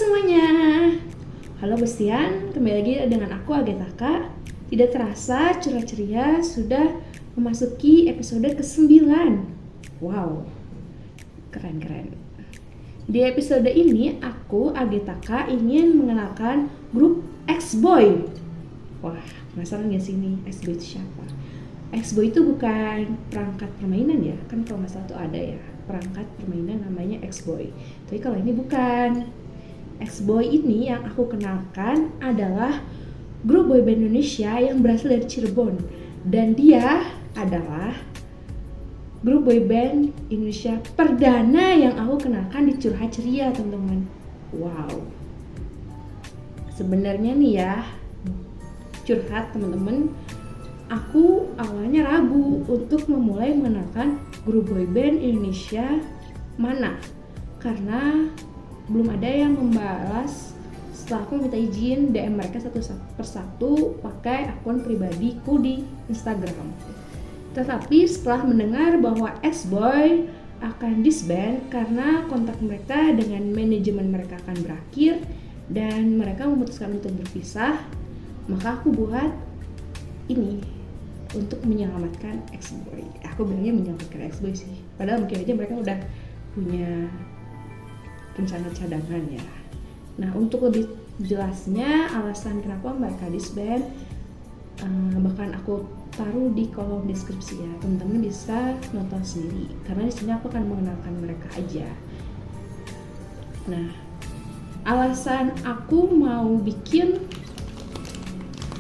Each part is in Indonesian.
semuanya. Halo Bestian, kembali lagi dengan aku Agatha. Tidak terasa cerah ceria sudah memasuki episode ke-9. Wow, keren. Di episode ini aku Agatha ingin mengenalkan grup X-Boy. Wah, penasaran gak sih ini X-Boy itu siapa? X-Boy itu bukan perangkat permainan ya, kan kalau nggak salah tuh ada ya perangkat permainan namanya X-Boy. Tapi kalau ini bukan. X-Boy ini yang aku kenalkan adalah grup boyband Indonesia yang berasal dari Cirebon, dan dia adalah grup boyband Indonesia perdana yang aku kenalkan di Curhat Ceria, teman-teman. Wow. Sebenarnya nih ya, curhat teman-teman, aku awalnya ragu untuk memulai mengenalkan grup boyband Indonesia mana, karena belum ada yang membalas setelah aku minta izin DM mereka satu persatu pakai akun pribadiku di Instagram. Tetapi setelah mendengar bahwa X-Boy akan disband karena kontak mereka dengan manajemen mereka akan berakhir dan mereka memutuskan untuk berpisah, maka aku buat ini untuk menyelamatkan X-Boy. Aku bilangnya menyelamatkan X-Boy sih, padahal mungkin aja mereka udah punya rencana cadangan ya. Nah, untuk lebih jelasnya alasan kenapa mereka disband bahkan aku taruh di kolom deskripsi ya, teman-teman bisa nonton sendiri karena di sini aku akan mengenalkan mereka aja. Nah, alasan aku mau bikin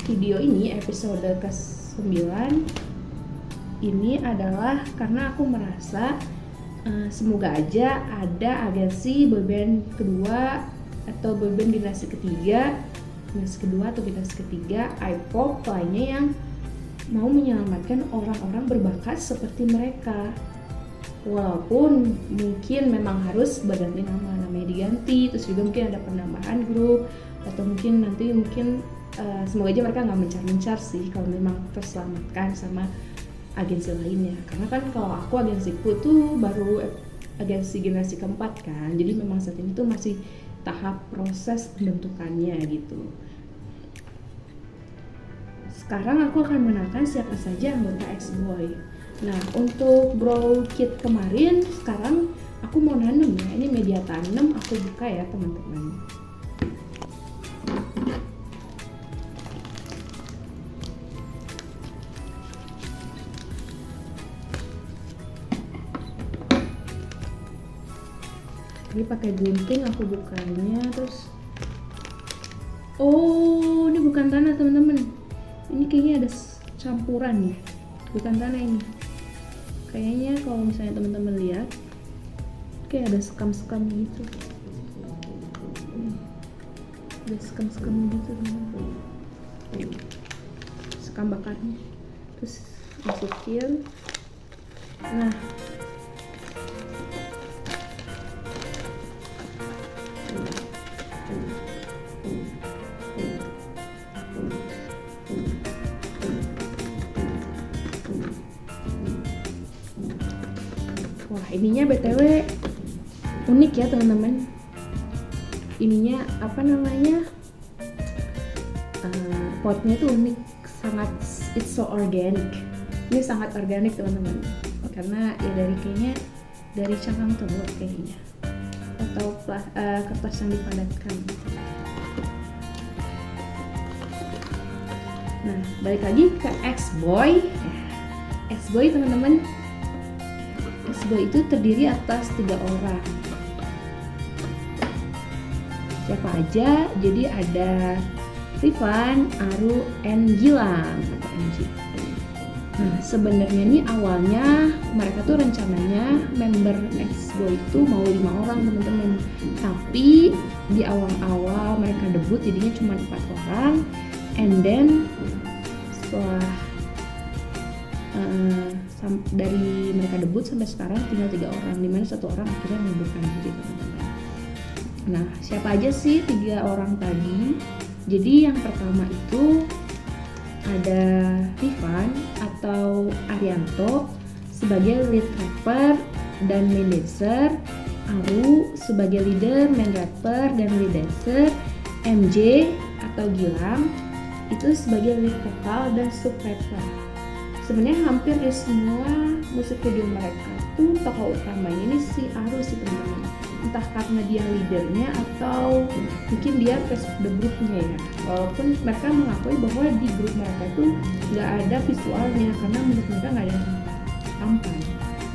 video ini episode ke-9 ini adalah karena aku merasa semoga aja ada agensi boyband kedua atau boyband generasi kedua atau generasi ketiga I-pop lainnya yang mau menyelamatkan orang-orang berbakat seperti mereka. Walaupun mungkin memang harus berganti namanya diganti, terus juga mungkin ada penambahan grup atau mungkin nanti semoga aja mereka nggak mencar-mencar sih kalau memang terselamatkan sama agensi lainnya. Karena kan kalau aku agensiku tuh baru agensi generasi keempat kan, jadi memang saat ini tuh masih tahap proses pembentukannya gitu. Sekarang aku akan mengenalkan siapa saja anggota X-Boy. Nah, untuk Bro Kit kemarin, sekarang aku mau nanam ya. Ini media tanam aku buka ya teman-teman. Ini pakai gunting aku bukanya, terus oh, ini bukan tanah teman-teman, ini kayaknya ada campuran nih, bukan tanah ini. Kayaknya kalau misalnya teman-teman lihat kayak ada sekam-sekam gitu, ada sekam-sekam gitu teman-teman, sekam bakarnya, terus masukin. Nah, wah, ininya BTW unik ya teman-teman. Ininya apa namanya? Potnya tuh unik, sangat it's so organic. Ini sangat organik teman-teman. Karena ya kayaknya dari cangkang telur kayaknya. Atau kertas yang dipadatkan. Nah, balik lagi ke X-Boy. X-Boy teman-teman, X-Boy itu terdiri atas 3 orang. Siapa aja? Jadi ada Rifan, Aru, and Gilang atau NG. Nah, sebenarnya nih awalnya mereka tuh rencananya member X-Boy itu mau 5 orang teman-teman. Tapi di awal-awal mereka debut jadinya cuma 4 orang. And then setelah dari mereka debut sampai sekarang tinggal 3 orang, dimana 1 orang akhirnya mengundurkan diri teman-teman. Nah, siapa aja sih 3 orang tadi? Jadi yang pertama itu ada Rifan atau Arianto sebagai lead rapper dan main dancer, Aru sebagai leader, main rapper, dan lead dancer, MJ atau Gilang itu sebagai lead vokal dan sub rapper. Sebenarnya hampir di semua musik video mereka tuh tokoh utamanya ini si Aru sih teman-teman. Entah karena dia leadernya atau mungkin dia face of the groupnya ya. Walaupun mereka mengakui bahwa di grup mereka itu nggak ada visualnya karena menurut mereka nggak ada yang tampan.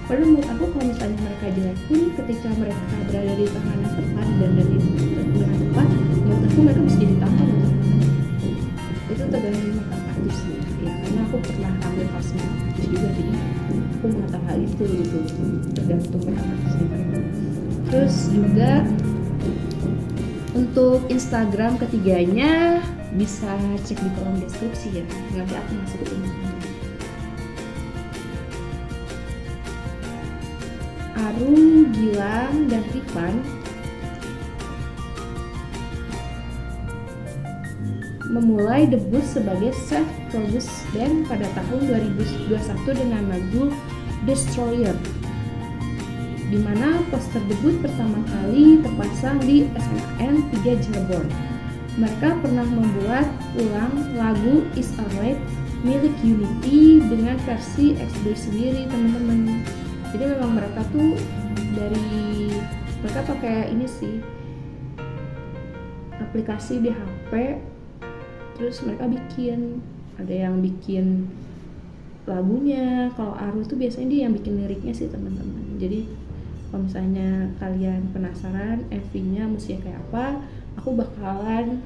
Padahal menurut aku kalau misalnya mereka jelek pun ketika mereka berada di tangan yang tepat dan di dengan tepat, menurut aku mereka bisa jadi tampan loh. Itu tergantung makeup artisnya ya, karena aku pernah ambil kelas makeup artis juga, jadi aku mengetahui hal itu gitu, tergantung makeup artisnya mereka. Terus juga untuk Instagram ketiganya bisa cek di kolom deskripsi ya, nanti aku masukin. Aru, Gilang, dan Rifan memulai debut sebagai self-produced band pada tahun 2021 dengan lagu Destroyer, di mana poster debut pertama kali terpasang di SNN 3 Cirebon. Mereka pernah membuat ulang lagu Is Alright milik Unity dengan versi XB sendiri teman-teman. Jadi memang mereka tuh mereka pakai ini sih, aplikasi di HP, terus mereka ada yang bikin lagunya. Kalau Aru tuh biasanya dia yang bikin liriknya sih teman-teman. Jadi kalau misalnya kalian penasaran MV-nya musiknya kayak apa, aku bakalan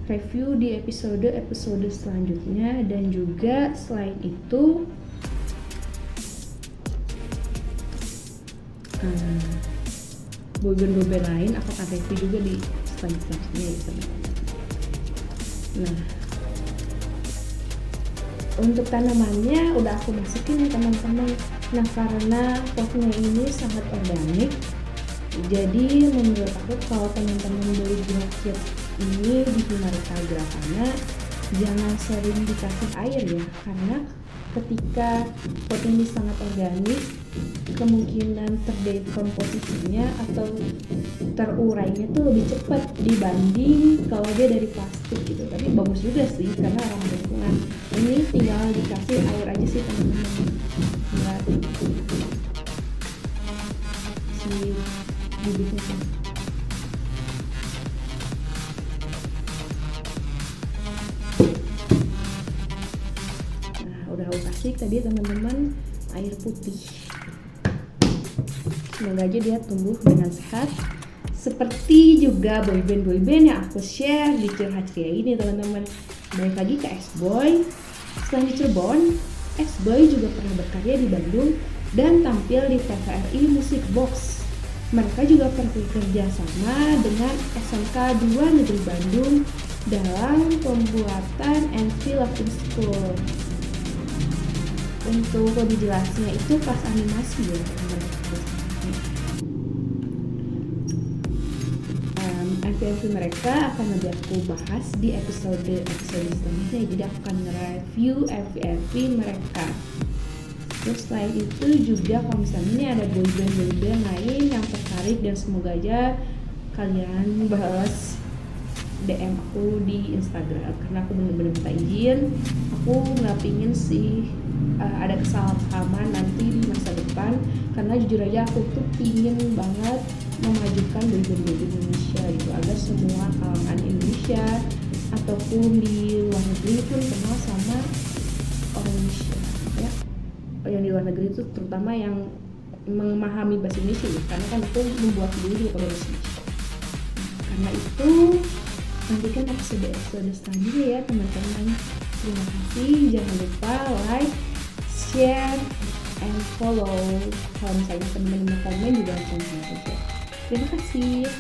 review di episode selanjutnya. Dan juga selain itu boyband lain aku akan review juga di selanjutnya ya teman-teman. Nah, untuk tanamannya udah aku masukin ya teman-teman. Nah, karena potnya ini sangat organik, jadi menurut aku kalau teman-teman beli growkit ini di Himarika Gravana jangan sering dikasih air ya, karena ketika pot ini sangat organik, kemungkinan terdekomposisinya atau terurainya tuh lebih cepat dibanding kalau dia dari plastik gitu. Tapi bagus juga sih karena ramah lingkungan. Ini tinggal dikasih air aja sih teman-teman. Lihat si bibitnya tuh. Udah aku kasih tadi teman-teman air putih. Semoga aja dia tumbuh dengan sehat seperti juga boyband yang aku share di Curhat Ceria ini teman-teman. Balik lagi ke X-Boy. Selain di Cirebon, X-Boy juga pernah berkarya di Bandung dan tampil di TVRI Music Box. Mereka juga pernah bekerja sama dengan SMK 2 Negeri Bandung dalam pembuatan MV Love in School. Untuk lebih jelasnya itu pas animasi ya teman-teman. MV mereka akan nanti aku bahas di episode selanjutnya, jadi aku akan nge-review MV mereka. Terus selain itu juga kalau misalnya ini ada boyband lain yang tertarik, dan semoga aja kalian balas DM aku di Instagram karena aku bener-bener minta izin. Aku nggak pingin sih ada kesalahpahaman nanti di masa depan, karena jujur aja aku tuh pingin banget memajukan boyband Indonesia gitu, agar semua kalangan Indonesia ataupun di luar negeri pun kenal sama orang Indonesia ya. Yang di luar negeri itu terutama yang memahami bahasa Indonesia ya, karena kan itu membuat diri juga pada bahasa Indonesia. Karena itu nantikan episode selanjutnya ya teman-teman. Terima kasih, jangan lupa like, share, and follow. Kalau misalnya teman-teman mau komen juga langsung aja. Terima kasih.